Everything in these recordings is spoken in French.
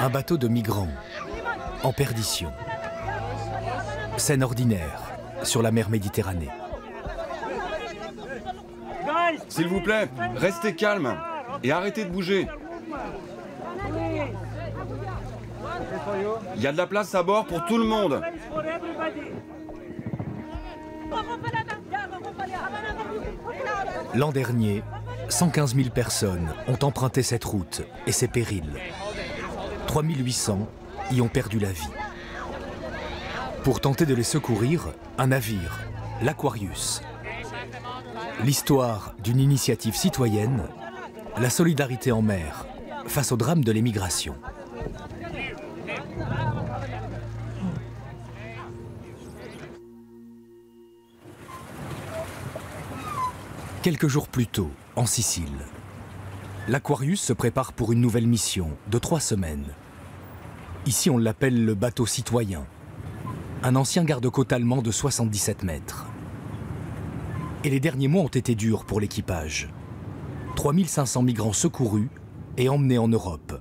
Un bateau de migrants, en perdition. Scène ordinaire, sur la mer Méditerranée. S'il vous plaît, restez calme et arrêtez de bouger. Il y a de la place à bord pour tout le monde. L'an dernier, 115 000 personnes ont emprunté cette route et ses périls. 3 800 y ont perdu la vie. Pour tenter de les secourir, un navire, l'Aquarius. L'histoire d'une initiative citoyenne, la solidarité en mer face au drame de l'émigration. Quelques jours plus tôt, en Sicile, l'Aquarius se prépare pour une nouvelle mission de 3 semaines. Ici, on l'appelle le bateau citoyen, un ancien garde-côte allemand de 77 mètres. Et les derniers mois ont été durs pour l'équipage. 3500 migrants secourus et emmenés en Europe.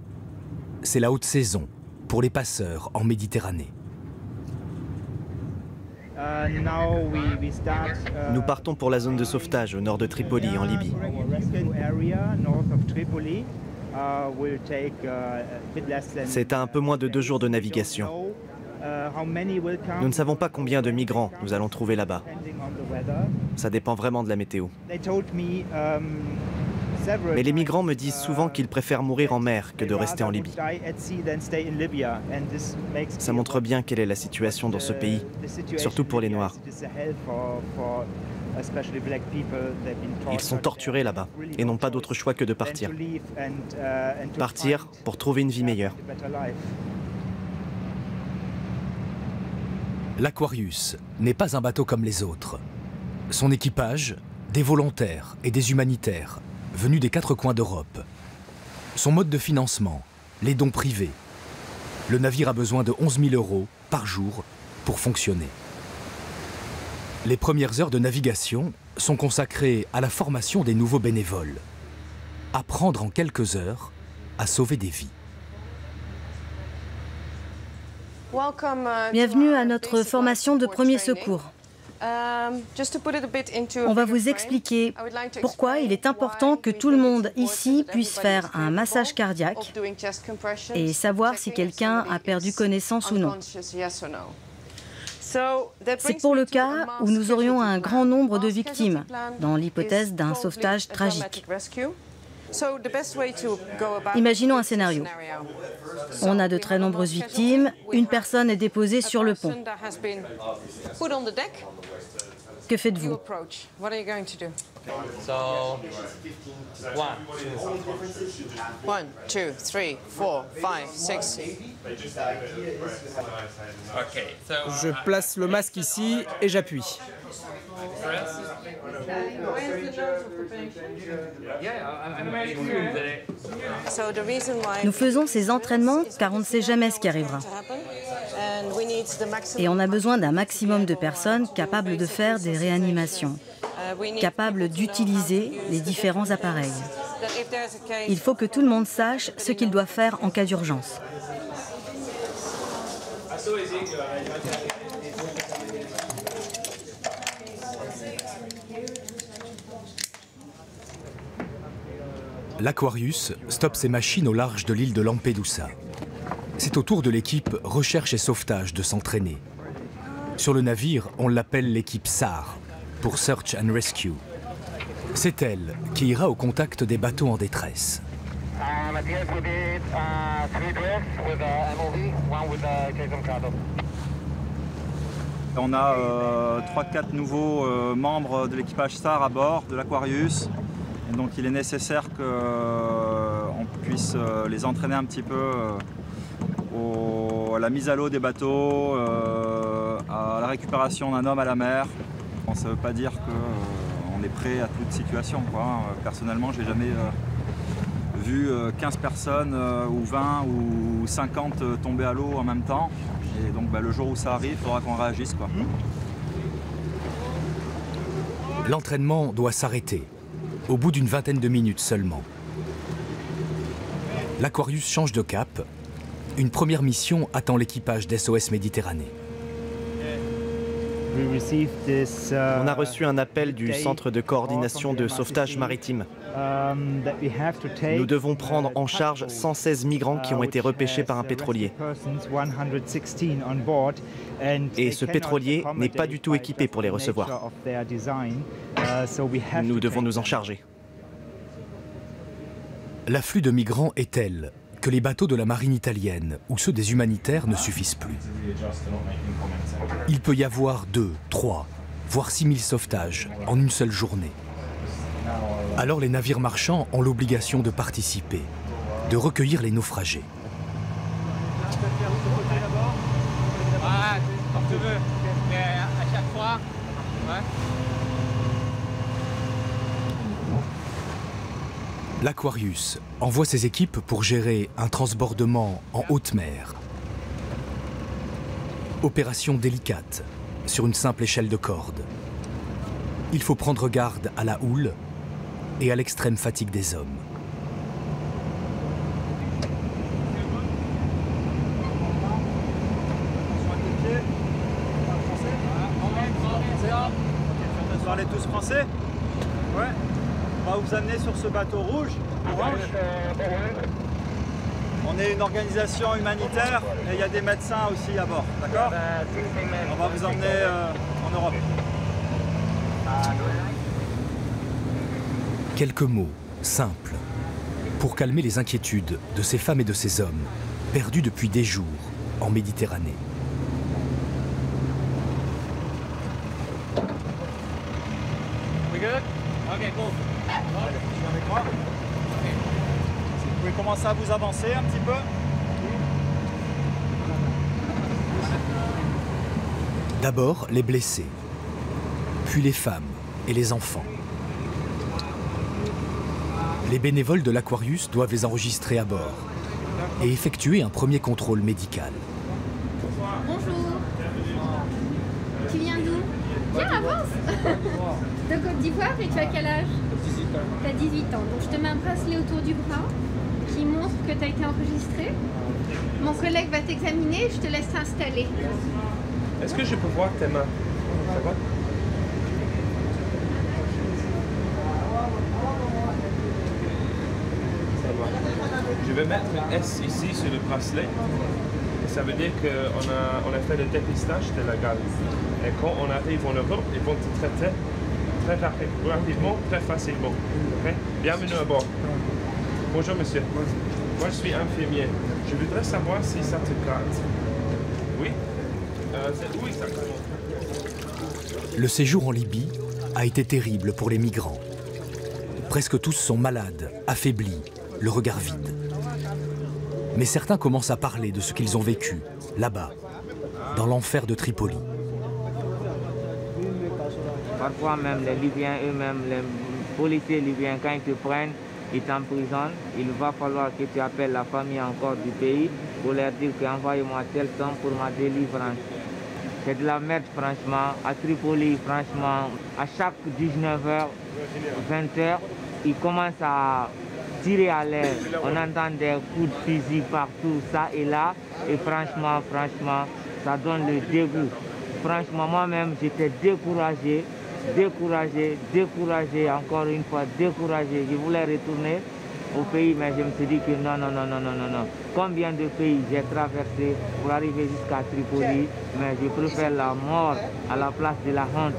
C'est la haute saison pour les passeurs en Méditerranée. Nous partons pour la zone de sauvetage au nord de Tripoli, en Libye. C'est à un peu moins de 2 jours de navigation. Nous ne savons pas combien de migrants nous allons trouver là-bas. Ça dépend vraiment de la météo. Mais les migrants me disent souvent qu'ils préfèrent mourir en mer que de rester en Libye. Ça montre bien quelle est la situation dans ce pays, surtout pour les Noirs. Ils sont torturés là-bas et n'ont pas d'autre choix que de partir. Partir pour trouver une vie meilleure. L'Aquarius n'est pas un bateau comme les autres. Son équipage, des volontaires et des humanitaires venus des 4 coins d'Europe. Son mode de financement, les dons privés. Le navire a besoin de 11 000 € par jour pour fonctionner. Les premières heures de navigation sont consacrées à la formation des nouveaux bénévoles. Apprendre en quelques heures à sauver des vies. Bienvenue à notre formation de premier secours. On va vous expliquer pourquoi il est important que tout le monde ici puisse faire un massage cardiaque et savoir si quelqu'un a perdu connaissance ou non. C'est pour le cas où nous aurions un grand nombre de victimes, dans l'hypothèse d'un sauvetage tragique. Imaginons un scénario. On a de très nombreuses victimes, une personne est déposée sur le pont. Que faites-vous? Je place le masque ici et j'appuie. Nous faisons ces entraînements car on ne sait jamais ce qui arrivera. Et on a besoin d'un maximum de personnes capables de faire des réanimations, capables d'utiliser les différents appareils. Il faut que tout le monde sache ce qu'il doit faire en cas d'urgence. L'Aquarius stoppe ses machines au large de l'île de Lampedusa. C'est au tour de l'équipe Recherche et Sauvetage de s'entraîner. Sur le navire, on l'appelle l'équipe SAR, pour Search and Rescue. C'est elle qui ira au contact des bateaux en détresse. On a 3-4 nouveaux membres de l'équipage SAR à bord de l'Aquarius. Donc il est nécessaire qu'on puisse les entraîner un petit peu à la mise à l'eau des bateaux, à la récupération d'un homme à la mer. Bon, ça ne veut pas dire qu'on est prêt à toute situation, quoi. Personnellement, je n'ai jamais vu 15 personnes ou 20 ou 50 tomber à l'eau en même temps. Et donc le jour où ça arrive, il faudra qu'on réagisse, quoi. L'entraînement doit s'arrêter, au bout d'une vingtaine de minutes seulement. L'Aquarius change de cap. Une première mission attend l'équipage d'SOS Méditerranée. On a reçu un appel du Centre de coordination de sauvetage maritime. Nous devons prendre en charge 116 migrants qui ont été repêchés par un pétrolier. Et ce pétrolier n'est pas du tout équipé pour les recevoir. Nous devons nous en charger. L'afflux de migrants est tel que les bateaux de la marine italienne ou ceux des humanitaires ne suffisent plus. Il peut y avoir 2, 3, voire 6000 sauvetages en une seule journée. Alors les navires marchands ont l'obligation de participer, de recueillir les naufragés. Ah, comme tu veux, mais à chaque fois, ouais. L'Aquarius envoie ses équipes pour gérer un transbordement en haute mer. Opération délicate, sur une simple échelle de corde. Il faut prendre garde à la houle et à l'extrême fatigue des hommes. Vous parlez tous français? Ouais. On va vous amener sur ce bateau rouge, orange. On est une organisation humanitaire et il y a des médecins aussi à bord, d'accord? On va vous emmener en Europe. Quelques mots simples pour calmer les inquiétudes de ces femmes et de ces hommes perdus depuis des jours en Méditerranée. We good? Okay, cool. Allez, je viens avec moi. Vous pouvez commencer à vous avancer un petit peu. D'abord les blessés, puis les femmes et les enfants. Les bénévoles de l'Aquarius doivent les enregistrer à bord et effectuer un premier contrôle médical. Bonjour. Tu viens d'où? Viens, avance. De Côte d'Ivoire et tu as quel âge? 18 ans. Tu as 18 ans. Donc je te mets un bracelet autour du bras qui montre que tu as été enregistré. Mon collègue va t'examiner et je te laisse t'installer. Est-ce que je peux voir tes mains? Ça va? Je vais mettre un S ici sur le bracelet. Et ça veut dire qu'on a fait le dépistage de la gale. Et quand on arrive en Europe, ils vont te traiter très rapidement, très facilement. Okay? Bienvenue à bord. Bonjour monsieur. Moi je suis infirmier. Je voudrais savoir si ça te gratte. Oui? Oui, ça commence. Le séjour en Libye a été terrible pour les migrants. Presque tous sont malades, affaiblis, le regard vide. Mais certains commencent à parler de ce qu'ils ont vécu, là-bas, dans l'enfer de Tripoli. Parfois même les Libyens eux-mêmes, les policiers libyens, quand ils te prennent, ils t'emprisonnent. Il va falloir que tu appelles la famille encore du pays pour leur dire qu'envoyez-moi telle somme pour ma délivrance. C'est de la merde franchement. À Tripoli, franchement, à chaque 19h, 20h, ils commencent à tirer à l'air. On entend des coups de fusil partout, ça et là. Et franchement, ça donne le dégoût. Franchement, moi-même, j'étais découragé, encore une fois, découragé. Je voulais retourner au pays, mais je me suis dit que non. Combien de pays j'ai traversé pour arriver jusqu'à Tripoli, mais je préfère la mort à la place de la honte.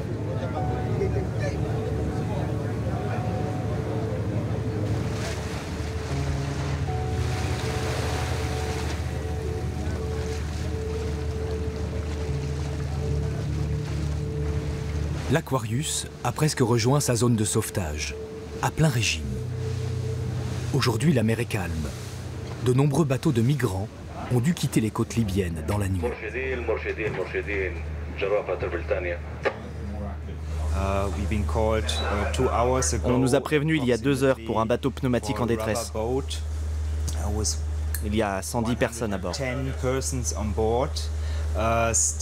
L'Aquarius a presque rejoint sa zone de sauvetage, à plein régime. Aujourd'hui, la mer est calme. De nombreux bateaux de migrants ont dû quitter les côtes libyennes dans la nuit. On nous a prévenus il y a 2 heures pour un bateau pneumatique en détresse. Il y a 110 personnes à bord.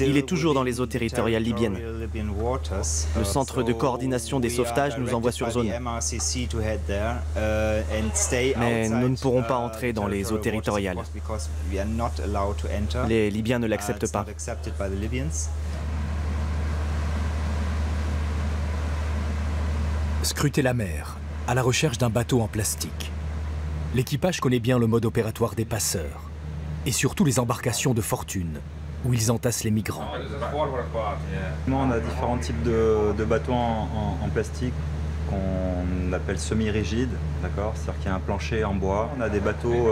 Il est toujours dans les eaux territoriales libyennes. Le centre de coordination des sauvetages nous envoie sur zone. Mais nous ne pourrons pas entrer dans les eaux territoriales. Les Libyens ne l'acceptent pas. Scruter la mer, à la recherche d'un bateau en plastique. L'équipage connaît bien le mode opératoire des passeurs, et surtout les embarcations de fortune, où ils entassent les migrants. On a différents types de bateaux en plastique qu'on appelle semi-rigides, d'accord? C'est-à-dire qu'il y a un plancher en bois. On a des bateaux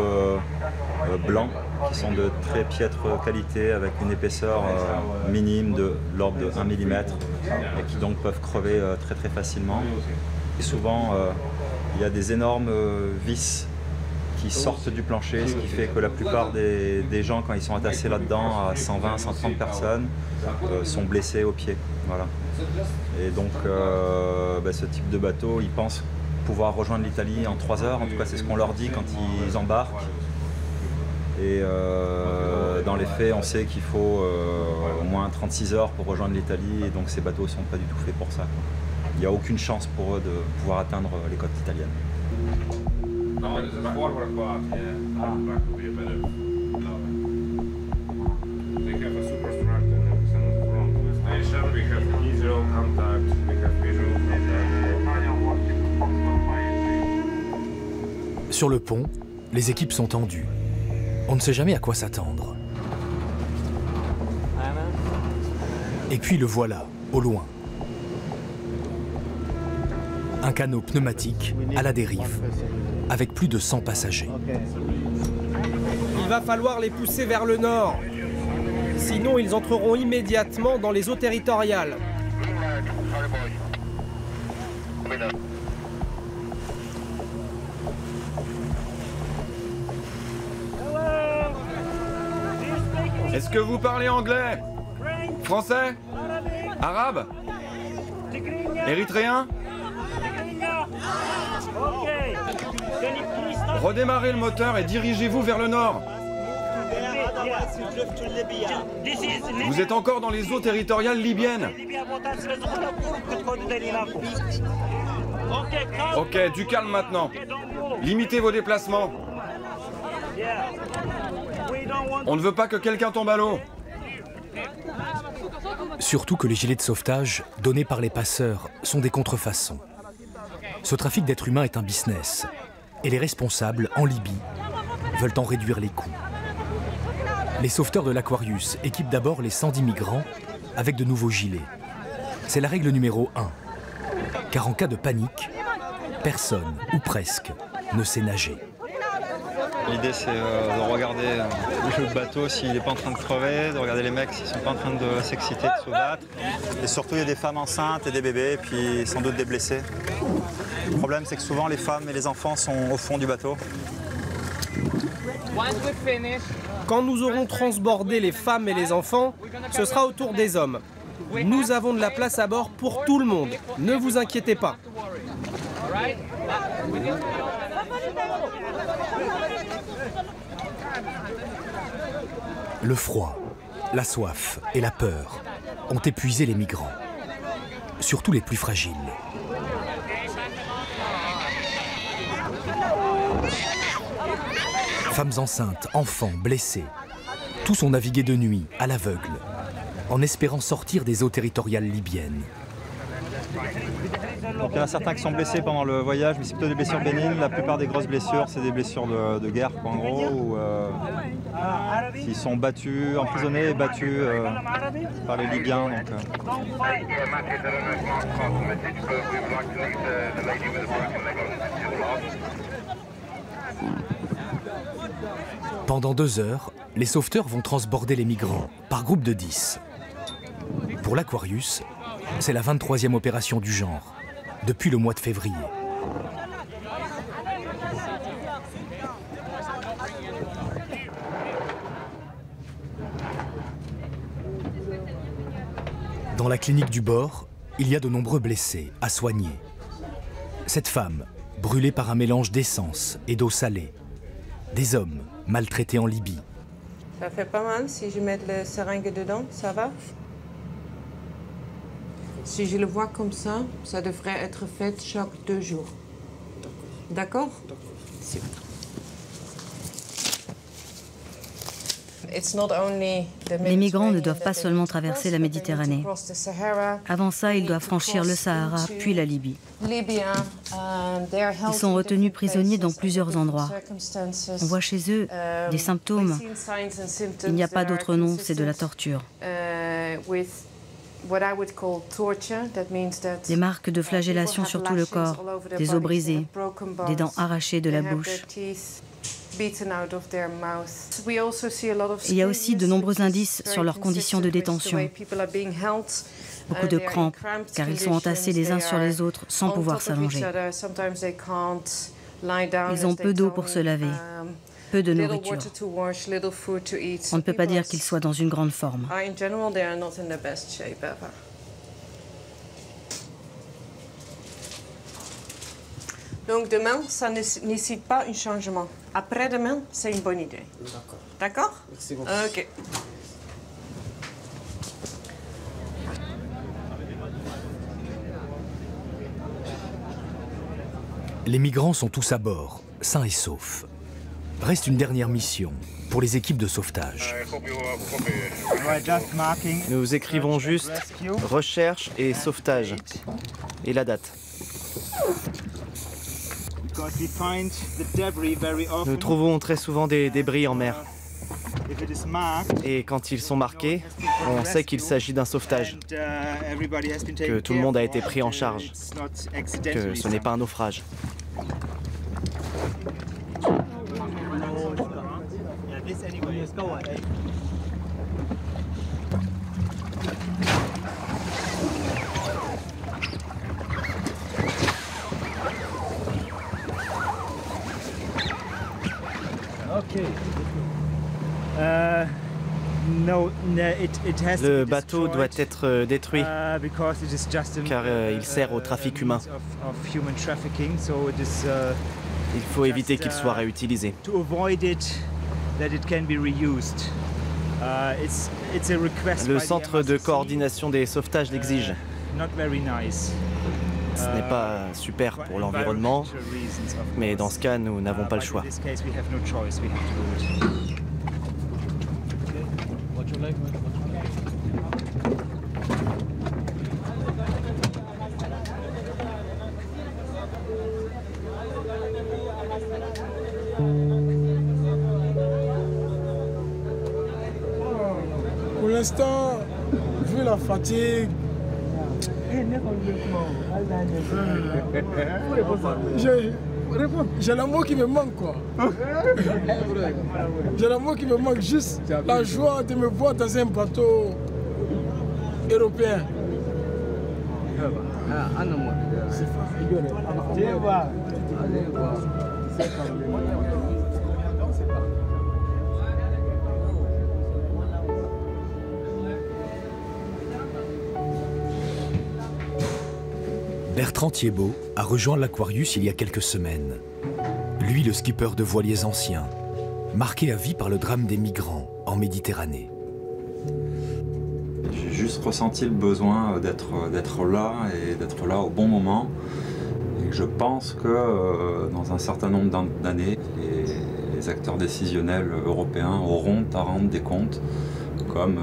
blancs qui sont de très piètre qualité avec une épaisseur minime de l'ordre de 1 mm et qui donc peuvent crever très très facilement. Et souvent, il y a des énormes vis qui sortent du plancher, ce qui fait que la plupart des gens, quand ils sont entassés là-dedans, à 120, 130 personnes, sont blessés aux pieds. Voilà. Et donc, ce type de bateau, ils pensent pouvoir rejoindre l'Italie en 3 heures. En tout cas, c'est ce qu'on leur dit quand ils embarquent. Et dans les faits, on sait qu'il faut au moins 36 heures pour rejoindre l'Italie. Et donc, ces bateaux ne sont pas du tout faits pour ça. Il n'y a aucune chance pour eux de pouvoir atteindre les côtes italiennes. Sur le pont, les équipes sont tendues. On ne sait jamais à quoi s'attendre. Et puis le voilà, au loin. Un canot pneumatique à la dérive, avec plus de 100 passagers. Il va falloir les pousser vers le nord. Sinon, ils entreront immédiatement dans les eaux territoriales. Est-ce que vous parlez anglais? Français? Arabe? Érythréen? Redémarrez le moteur et dirigez-vous vers le nord. Vous êtes encore dans les eaux territoriales libyennes. Ok, du calme maintenant. Limitez vos déplacements. On ne veut pas que quelqu'un tombe à l'eau. Surtout que les gilets de sauvetage donnés par les passeurs sont des contrefaçons. Ce trafic d'êtres humains est un business. Et les responsables, en Libye, veulent en réduire les coûts. Les sauveteurs de l'Aquarius équipent d'abord les 110 migrants avec de nouveaux gilets. C'est la règle numéro 1. Car en cas de panique, personne, ou presque, ne sait nager. L'idée, c'est de regarder le bateau s'il n'est pas en train de crever, de regarder les mecs s'ils ne sont pas en train de s'exciter, de se battre. Et surtout, il y a des femmes enceintes et des bébés, et puis sans doute des blessés. Le problème, c'est que souvent, les femmes et les enfants sont au fond du bateau. Quand nous aurons transbordé les femmes et les enfants, ce sera au tour des hommes. Nous avons de la place à bord pour tout le monde. Ne vous inquiétez pas. Le froid, la soif et la peur ont épuisé les migrants, surtout les plus fragiles. Femmes enceintes, enfants, blessés, tous ont navigué de nuit, à l'aveugle, en espérant sortir des eaux territoriales libyennes. Donc, il y en a certains qui sont blessés pendant le voyage, mais c'est plutôt des blessures bénignes. La plupart des grosses blessures, c'est des blessures de guerre, en gros, où ils sont battus, emprisonnés et battus par les Libyens. Pendant 2 heures, les sauveteurs vont transborder les migrants, par groupe de 10. Pour l'Aquarius, c'est la 23e opération du genre, depuis le mois de février. Dans la clinique du bord, il y a de nombreux blessés à soigner. Cette femme, brûlée par un mélange d'essence et d'eau salée. Des hommes maltraités en Libye. Ça fait pas mal si je mets le seringue dedans, ça va? Si je le vois comme ça, ça devrait être fait chaque 2 jours. D'accord? Super. Les migrants ne doivent pas seulement traverser la Méditerranée. Avant ça, ils doivent franchir le Sahara, puis la Libye. Ils sont retenus prisonniers dans plusieurs endroits. On voit chez eux des symptômes. Il n'y a pas d'autre nom, c'est de la torture. Des marques de flagellation sur tout le corps, des os brisés, des dents arrachées de la bouche. Il y a aussi de nombreux indices sur leurs conditions de détention. Beaucoup de crampes, car ils sont entassés les uns sur les autres sans pouvoir s'allonger. Ils ont peu d'eau pour se laver, peu de nourriture. On ne peut pas dire qu'ils soient dans une grande forme. Donc demain, ça ne nécessite pas un changement. Après-demain, c'est une bonne idée. D'accord. D'accord? Merci beaucoup. Ok. Les migrants sont tous à bord, sains et saufs. Reste une dernière mission pour les équipes de sauvetage. Nous écrivons juste recherche et sauvetage et la date. Nous trouvons très souvent des débris en mer. Et quand ils sont marqués, on sait qu'il s'agit d'un sauvetage, que tout le monde a été pris en charge, que ce n'est pas un naufrage. Le bateau doit être détruit car il sert au trafic humain. Il faut éviter qu'il soit réutilisé. Le centre de coordination des sauvetages l'exige. Ce n'est pas super pour l'environnement, mais dans ce cas, nous n'avons pas le choix. Pour l'instant, vu la fatigue, j'ai l'amour qui me manque, quoi. J'ai l'amour qui me manque, juste la joie de me voir dans un bateau européen. Bertrand Thiébaut a rejoint l'Aquarius il y a quelques semaines. Lui, le skipper de voiliers anciens, marqué à vie par le drame des migrants en Méditerranée. J'ai juste ressenti le besoin d'être là et d'être là au bon moment. Et je pense que dans un certain nombre d'années, les acteurs décisionnels européens auront à rendre des comptes. Comme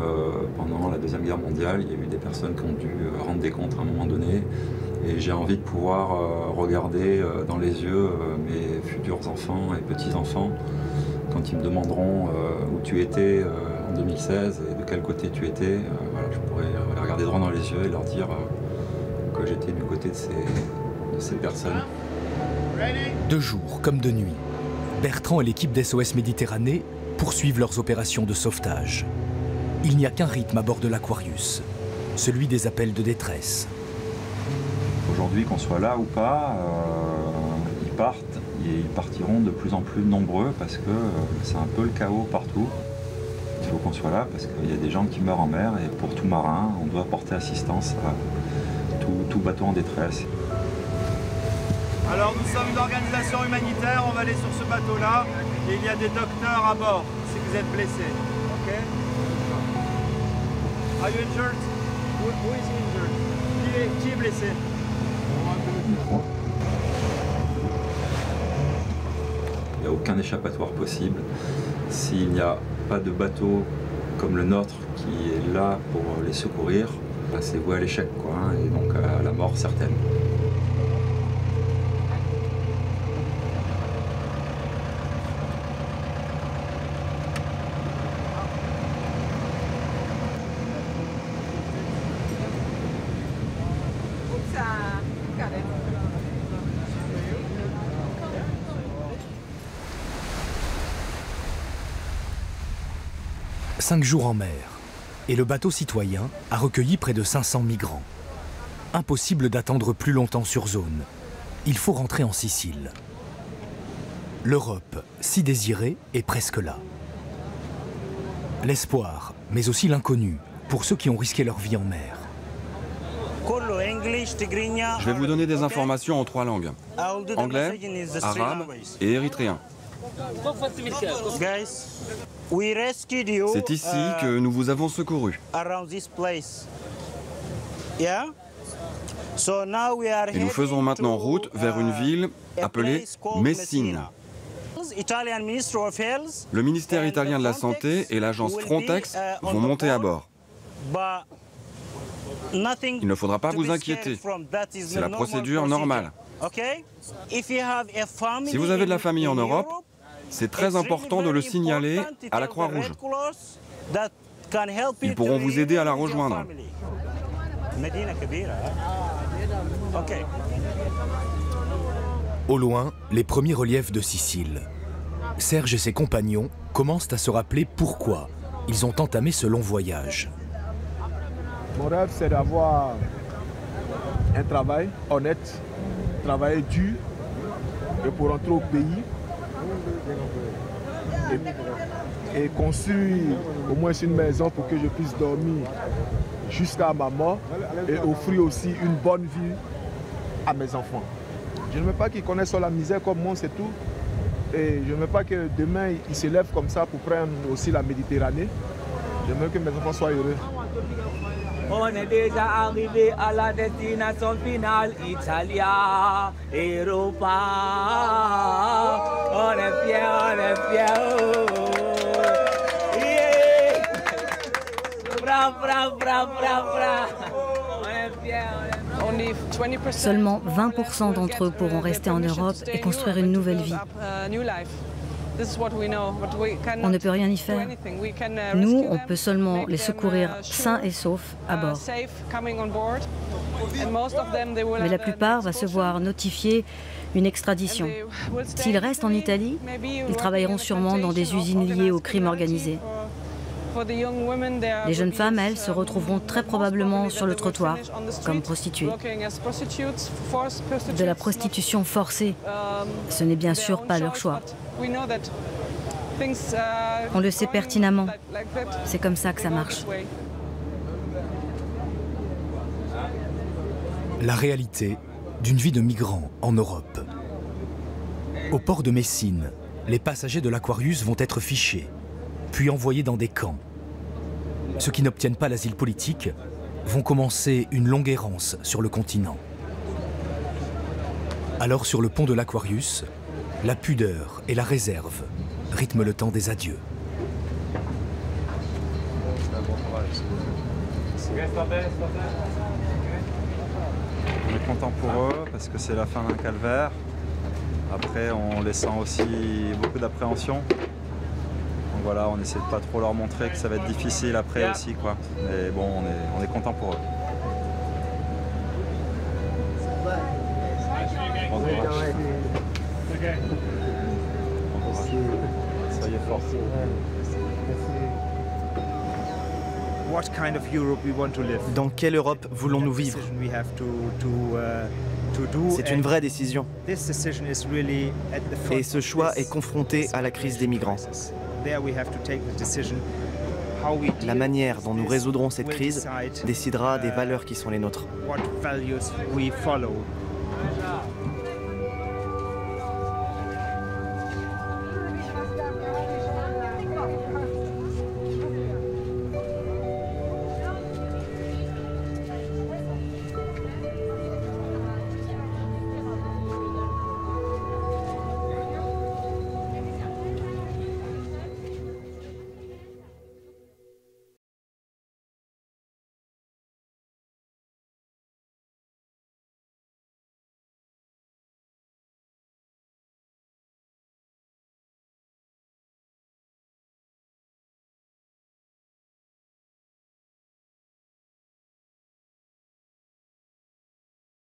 pendant la Deuxième Guerre mondiale, il y a eu des personnes qui ont dû rendre des comptes à un moment donné. Et j'ai envie de pouvoir regarder dans les yeux mes futurs enfants et petits-enfants quand ils me demanderont où tu étais en 2016 et de quel côté tu étais. Voilà, je pourrais les regarder droit dans les yeux et leur dire que j'étais du côté de ces personnes. De jour comme de nuit, Bertrand et l'équipe d'SOS Méditerranée poursuivent leurs opérations de sauvetage. Il n'y a qu'un rythme à bord de l'Aquarius, celui des appels de détresse. Aujourd'hui, qu'on soit là ou pas, ils partent et ils partiront de plus en plus nombreux parce que c'est un peu le chaos partout. Il faut qu'on soit là parce qu'il y a des gens qui meurent en mer et pour tout marin, on doit porter assistance à tout bateau en détresse. Alors nous sommes une organisation humanitaire, on va aller sur ce bateau-là et il y a des docteurs à bord si vous êtes blessés. Okay. Are you injured? Who is injured? Qui est blessé? Il n'y a aucun échappatoire possible s'il n'y a pas de bateau comme le nôtre qui est là pour les secourir. C'est voué à l'échec, quoi, hein, et donc à la mort certaine. Cinq jours en mer, et le bateau citoyen a recueilli près de 500 migrants. Impossible d'attendre plus longtemps sur zone. Il faut rentrer en Sicile. L'Europe, si désirée, est presque là. L'espoir, mais aussi l'inconnu, pour ceux qui ont risqué leur vie en mer. Je vais vous donner des informations en 3 langues. Anglais, arabe et érythréen. C'est ici que nous vous avons secouru. Et nous faisons maintenant route vers une ville appelée Messine. Le ministère italien de la Santé et l'agence Frontex vont monter à bord. Il ne faudra pas vous inquiéter. C'est la procédure normale. Si vous avez de la famille en Europe, c'est très important de le signaler à la Croix-Rouge. Ils pourront vous aider à la rejoindre. Au loin, les premiers reliefs de Sicile. Serge et ses compagnons commencent à se rappeler pourquoi ils ont entamé ce long voyage. Mon rêve, c'est d'avoir un travail honnête, travailler dur, et pour rentrer au pays et construire au moins une maison pour que je puisse dormir jusqu'à ma mort et offrir aussi une bonne vie à mes enfants. Je ne veux pas qu'ils connaissent la misère comme moi, c'est tout. Et je ne veux pas que demain ils se lèvent comme ça pour prendre aussi la Méditerranée. Je veux que mes enfants soient heureux. On est déjà arrivé à la destination finale, Italia, Europa. On est fiers, on est fiers. Yeah. Bra, bra, bra, bra, bra. On est fiers, on est fiers. Seulement 20% d'entre eux pourront rester en Europe et construire une nouvelle vie. On ne peut rien y faire. Nous, on peut seulement les secourir sains et saufs à bord. Mais la plupart va se voir notifier une extradition. S'ils restent en Italie, ils travailleront sûrement dans des usines liées au crime organisé. Les jeunes femmes, elles, se retrouveront très probablement sur le trottoir, comme prostituées. De la prostitution forcée, ce n'est bien sûr pas leur choix. On le sait pertinemment. C'est comme ça que ça marche. La réalité d'une vie de migrant en Europe. Au port de Messine, les passagers de l'Aquarius vont être fichés, puis envoyés dans des camps. Ceux qui n'obtiennent pas l'asile politique vont commencer une longue errance sur le continent. Alors sur le pont de l'Aquarius, la pudeur et la réserve rythment le temps des adieux. On est content pour eux parce que c'est la fin d'un calvaire. Après, on les sent aussi beaucoup d'appréhension. Donc voilà, on essaie de pas trop leur montrer que ça va être difficile après aussi, quoi. Mais bon, on est content pour eux. Soyez forts. Dans quelle Europe voulons-nous vivre? C'est une vraie décision. Et ce choix est confronté à la crise des migrants. La manière dont nous résoudrons cette crise décidera des valeurs qui sont les nôtres.